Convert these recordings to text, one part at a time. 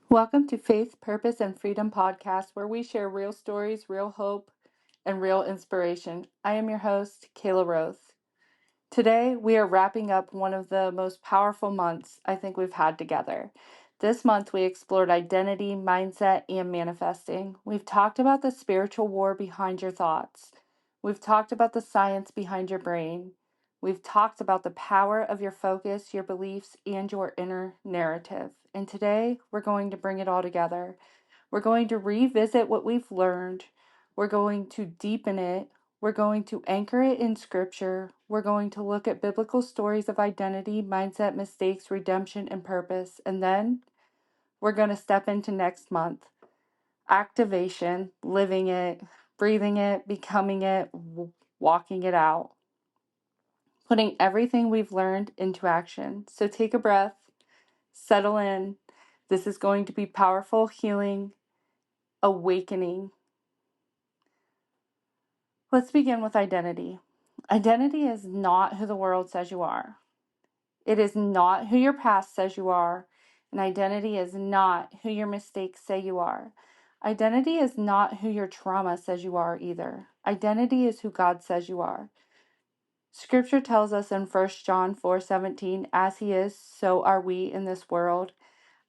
Welcome to Faith, Purpose, and Freedom podcast, where we share real stories, real hope, and real inspiration. I am your host, Kayla Roth. Today, we are wrapping up one of the most powerful months I think we've had together. This month, we explored identity, mindset, and manifesting. We've talked about the spiritual war behind your thoughts. We've talked about the science behind your brain. We've talked about the power of your focus, your beliefs, and your inner narrative. And today, we're going to bring it all together. We're going to revisit what we've learned. We're going to deepen it. We're going to anchor it in scripture. We're going to look at biblical stories of identity, mindset, mistakes, redemption, and purpose. And then we're going to step into next month. Activation, living it, breathing it, becoming it, walking it out. Putting everything we've learned into action. So take a breath, settle in. This is going to be powerful, healing, awakening. Let's begin with identity. Identity is not who the world says you are. It is not who your past says you are. And identity is not who your mistakes say you are. Identity is not who your trauma says you are either. Identity is who God says you are. Scripture tells us in 1 John 4:17, as he is, so are we in this world.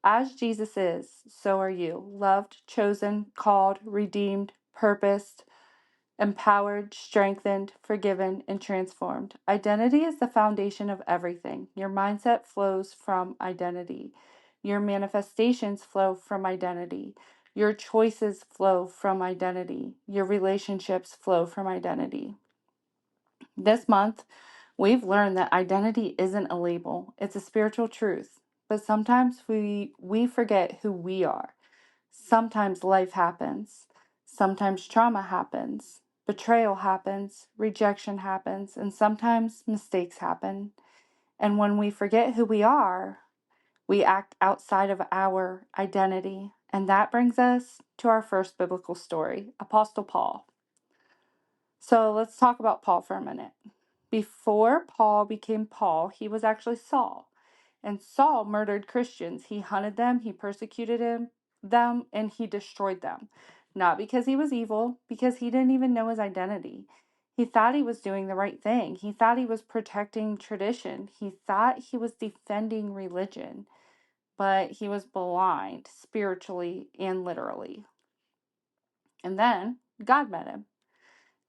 As Jesus is, so are you. Loved, chosen, called, redeemed, purposed, empowered, strengthened, forgiven, and transformed. Identity is the foundation of everything. Your mindset flows from identity. Your manifestations flow from identity. Your choices flow from identity. Your relationships flow from identity. This month, we've learned that identity isn't a label, it's a spiritual truth. But sometimes we forget who we are. Sometimes life happens. Sometimes trauma happens. Betrayal happens. Rejection happens. And sometimes mistakes happen. And when we forget who we are, we act outside of our identity. And that brings us to our first biblical story, Apostle Paul. So let's talk about Paul for a minute. Before Paul became Paul, he was actually Saul. And Saul murdered Christians. He hunted them, he persecuted them, and he destroyed them. Not because he was evil, because he didn't even know his identity. He thought he was doing the right thing. He thought he was protecting tradition. He thought he was defending religion. But he was blind spiritually and literally. And then God met him.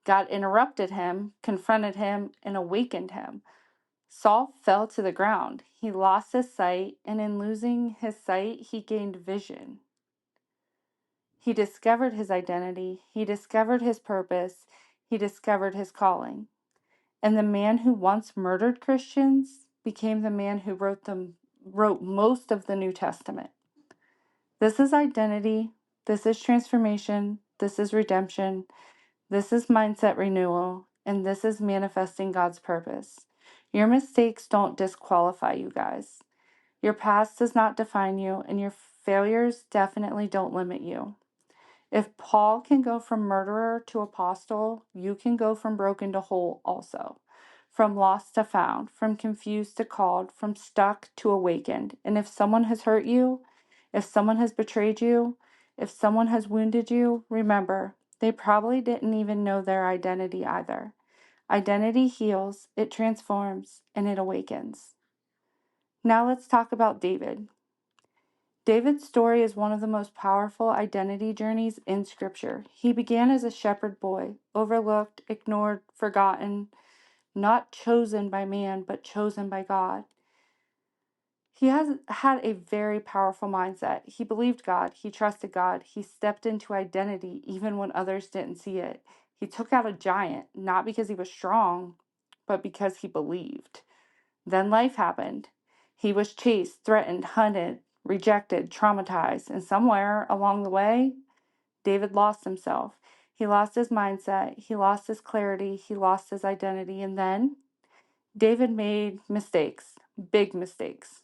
God interrupted him, confronted him, and awakened him. Saul fell to the ground. He lost his sight, and in losing his sight, he gained vision. He discovered his identity. He discovered his purpose. He discovered his calling. And the man who once murdered Christians became the man who wrote most of the New Testament. This is identity. This is transformation. This is redemption. This is mindset renewal, and this is manifesting God's purpose. Your mistakes don't disqualify you guys. Your past does not define you, and your failures definitely don't limit you. If Paul can go from murderer to apostle, you can go from broken to whole also. From lost to found, from confused to called, from stuck to awakened. And if someone has hurt you, if someone has betrayed you, if someone has wounded you, remember, they probably didn't even know their identity either. Identity heals, it transforms, and it awakens. Now let's talk about David. David's story is one of the most powerful identity journeys in Scripture. He began as a shepherd boy, overlooked, ignored, forgotten, not chosen by man, but chosen by God. He has had a very powerful mindset. He believed God. He trusted God. He stepped into identity even when others didn't see it. He took out a giant, not because he was strong, but because he believed. Then life happened. He was chased, threatened, hunted, rejected, traumatized, and somewhere along the way, David lost himself. He lost his mindset. He lost his clarity. He lost his identity. And then David made mistakes, big mistakes.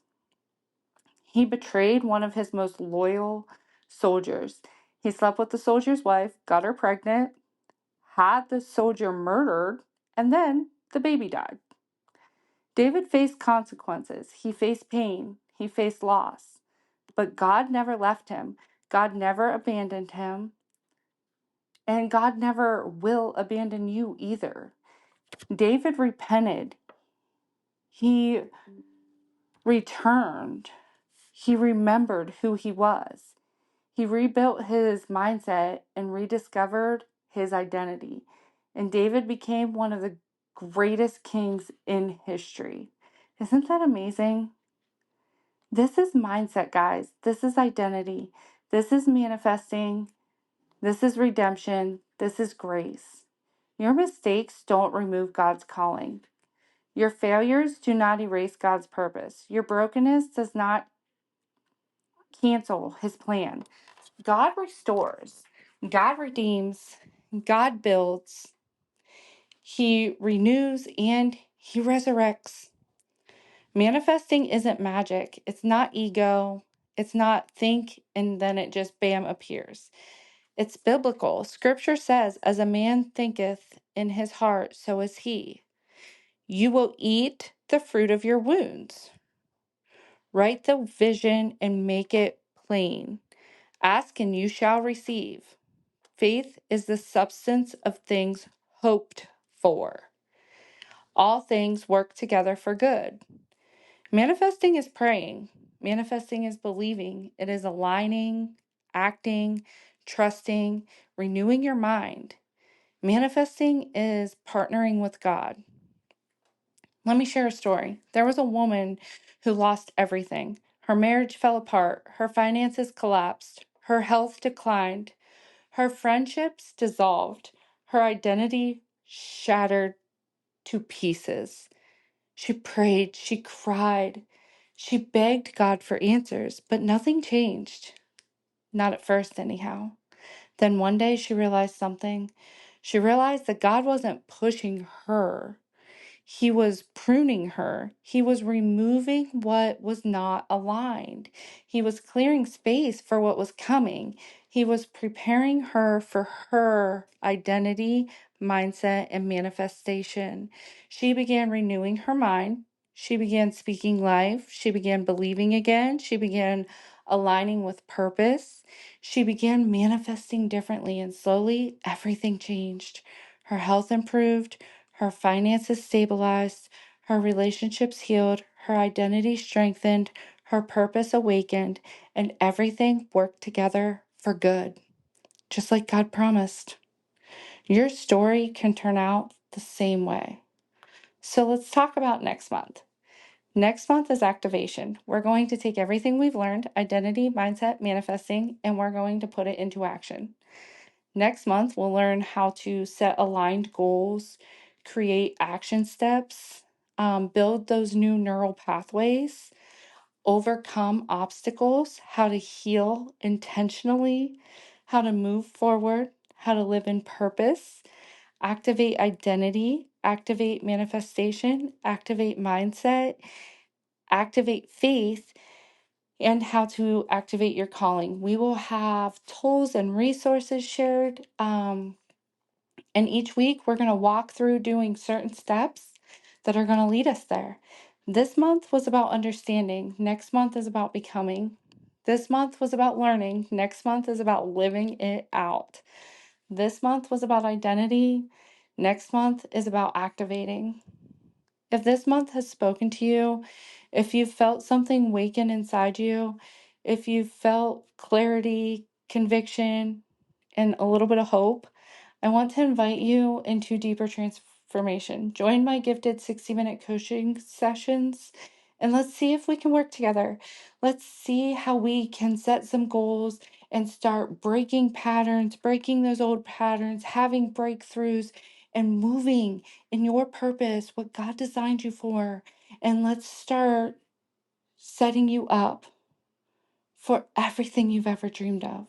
He betrayed one of his most loyal soldiers. He slept with the soldier's wife, got her pregnant, had the soldier murdered, and then the baby died. David faced consequences. He faced pain. He faced loss. But God never left him. God never abandoned him. And God never will abandon you either. David repented. He returned. He remembered who he was. He rebuilt his mindset and rediscovered his identity. And David became one of the greatest kings in history. Isn't that amazing? This is mindset, guys. This is identity. This is manifesting. This is redemption. This is grace. Your mistakes don't remove God's calling. Your failures do not erase God's purpose. Your brokenness does not cancel his plan. God restores. God redeems. God builds. He renews and he resurrects. Manifesting isn't magic. It's not ego. It's not think and then it just bam appears. It's biblical. Scripture says, as a man thinketh in his heart, so is he. You will eat the fruit of your wounds. Write the vision and make it plain. Ask and you shall receive. Faith is the substance of things hoped for. All things work together for good. Manifesting is praying. Manifesting is believing. It is aligning, acting, trusting, renewing your mind. Manifesting is partnering with God. Let me share a story. There was a woman who lost everything. Her marriage fell apart. Her finances collapsed. Her health declined. Her friendships dissolved. Her identity shattered to pieces. She prayed. She cried. She begged God for answers, but nothing changed. Not at first, anyhow. Then one day she realized something. She realized that God wasn't pushing her. He was pruning her. He was removing what was not aligned. He was clearing space for what was coming. He was preparing her for her identity, mindset, and manifestation. She began renewing her mind. She began speaking life. She began believing again. She began aligning with purpose. She began manifesting differently, and slowly everything changed. Her health improved. Her finances stabilized, her relationships healed, her identity strengthened, her purpose awakened, and everything worked together for good, just like God promised. Your story can turn out the same way. So let's talk about next month. Next month is activation. We're going to take everything we've learned, identity, mindset, manifesting, and we're going to put it into action. Next month, we'll learn how to set aligned goals, create action steps, build those new neural pathways, overcome obstacles, how to heal intentionally, how to move forward, how to live in purpose, activate identity, activate manifestation, activate mindset, activate faith, and how to activate your calling. We will have tools and resources shared. And each week, we're going to walk through doing certain steps that are going to lead us there. This month was about understanding. Next month is about becoming. This month was about learning. Next month is about living it out. This month was about identity. Next month is about activating. If this month has spoken to you, if you've felt something waken inside you, if you've felt clarity, conviction, and a little bit of hope, I want to invite you into deeper transformation. Join my gifted 60-minute coaching sessions and let's see if we can work together. Let's see how we can set some goals and start breaking patterns, breaking those old patterns, having breakthroughs, and moving in your purpose, what God designed you for. And let's start setting you up for everything you've ever dreamed of.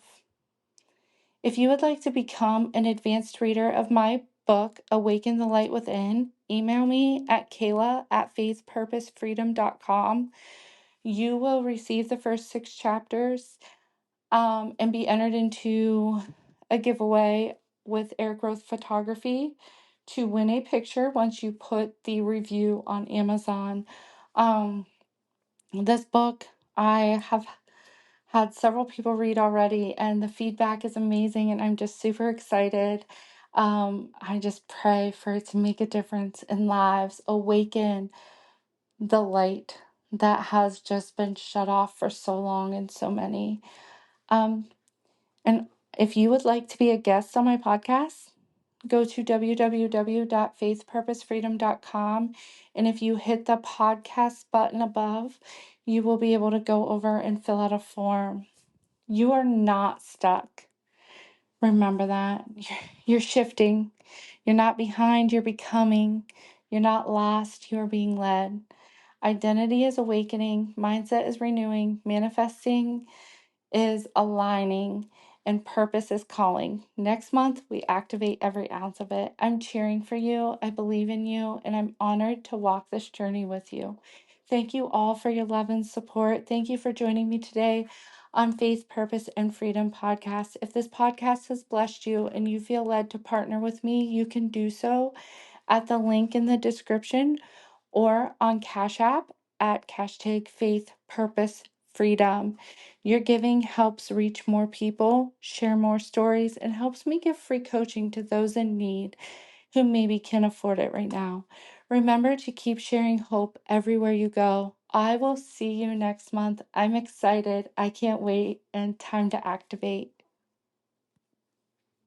If you would like to become an advanced reader of my book, Awaken the Light Within, email me at kayla@faithpurposefreedom.com. You will receive the first 6 chapters and be entered into a giveaway with Air Growth Photography to win a picture once you put the review on Amazon. This book, I have had several people read already, and the feedback is amazing, and I'm just super excited. I just pray for it to make a difference in lives, awaken the light that has just been shut off for so long in so many. Um, and if you would like to be a guest on my podcast, go to www.faithpurposefreedom.com. And if you hit the podcast button above, you will be able to go over and fill out a form. You are not stuck. Remember that. You're shifting. You're not behind, you're becoming. You're not lost, you're being led. Identity is awakening, mindset is renewing, manifesting is aligning, and purpose is calling. Next month, we activate every ounce of it. I'm cheering for you. I believe in you, and I'm honored to walk this journey with you. Thank you all for your love and support. Thank you for joining me today on Faith, Purpose, and Freedom podcast. If this podcast has blessed you and you feel led to partner with me, you can do so at the link in the description or on Cash App at hashtag Faith, Purpose, Freedom. Your giving helps reach more people, share more stories, and helps me give free coaching to those in need who maybe can't afford it right now. Remember to keep sharing hope everywhere you go. I will see you next month. I'm excited. I can't wait, and time to activate.